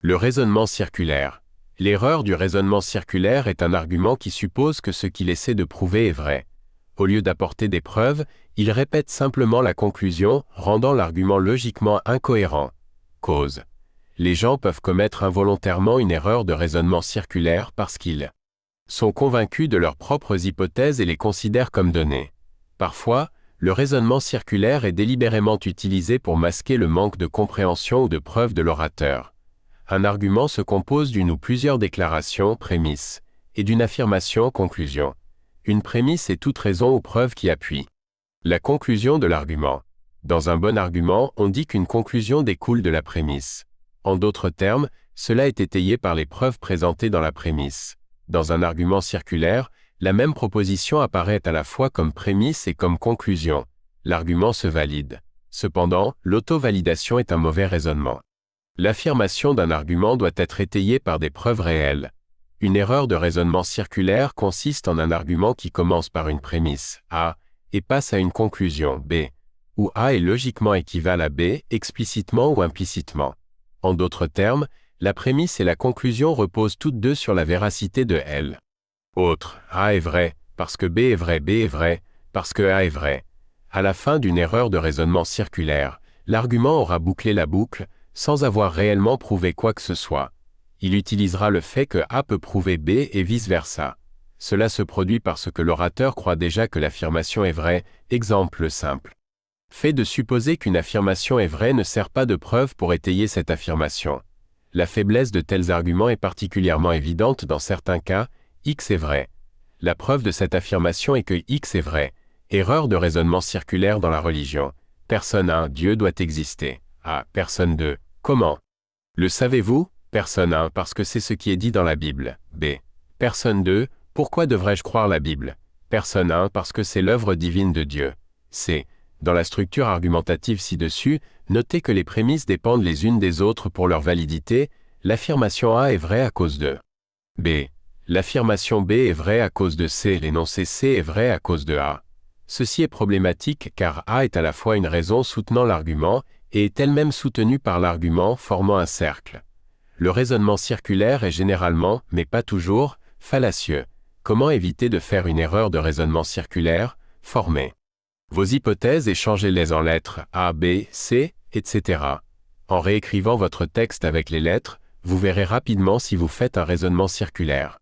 Le raisonnement circulaire. L'erreur du raisonnement circulaire est un argument qui suppose que ce qu'il essaie de prouver est vrai. Au lieu d'apporter des preuves, il répète simplement la conclusion, rendant l'argument logiquement incohérent. Cause. Les gens peuvent commettre involontairement une erreur de raisonnement circulaire parce qu'ils sont convaincus de leurs propres hypothèses et les considèrent comme données. Parfois, le raisonnement circulaire est délibérément utilisé pour masquer le manque de compréhension ou de preuve de l'orateur. Un argument se compose d'une ou plusieurs déclarations, prémices, et d'une affirmation, conclusion. Une prémisse est toute raison ou preuve qui appuie la conclusion de l'argument. Dans un bon argument, on dit qu'une conclusion découle de la prémisse. En d'autres termes, cela est étayé par les preuves présentées dans la prémisse. Dans un argument circulaire, la même proposition apparaît à la fois comme prémisse et comme conclusion. L'argument se valide. Cependant, l'auto-validation est un mauvais raisonnement. L'affirmation d'un argument doit être étayée par des preuves réelles. Une erreur de raisonnement circulaire consiste en un argument qui commence par une prémisse, A, et passe à une conclusion, B, où A est logiquement équivalent à B, explicitement ou implicitement. En d'autres termes, la prémisse et la conclusion reposent toutes deux sur la véracité de L. Autre, A est vrai, parce que B est vrai, parce que A est vrai. À la fin d'une erreur de raisonnement circulaire, l'argument aura bouclé la boucle, sans avoir réellement prouvé quoi que ce soit. Il utilisera le fait que A peut prouver B et vice-versa. Cela se produit parce que l'orateur croit déjà que l'affirmation est vraie, exemple simple. Fait de supposer qu'une affirmation est vraie ne sert pas de preuve pour étayer cette affirmation. La faiblesse de tels arguments est particulièrement évidente dans certains cas, X est vrai. La preuve de cette affirmation est que X est vrai. Erreur de raisonnement circulaire dans la religion. Personne 1, Dieu doit exister. A. Personne 2. Comment? Le savez-vous? Personne 1, parce que c'est ce qui est dit dans la Bible. B. Personne 2, pourquoi devrais-je croire la Bible? Personne 1, parce que c'est l'œuvre divine de Dieu. C. Dans la structure argumentative ci-dessus, notez que les prémices dépendent les unes des autres pour leur validité. L'affirmation A est vraie à cause de B. L'affirmation B est vraie à cause de C. L'énoncé C est vrai à cause de A. Ceci est problématique car A est à la fois une raison soutenant l'argument et est elle-même soutenue par l'argument, formant un cercle. Le raisonnement circulaire est généralement, mais pas toujours, fallacieux. Comment éviter de faire une erreur de raisonnement circulaire? Formez vos hypothèses et changez-les en lettres A, B, C, etc. En réécrivant votre texte avec les lettres, vous verrez rapidement si vous faites un raisonnement circulaire.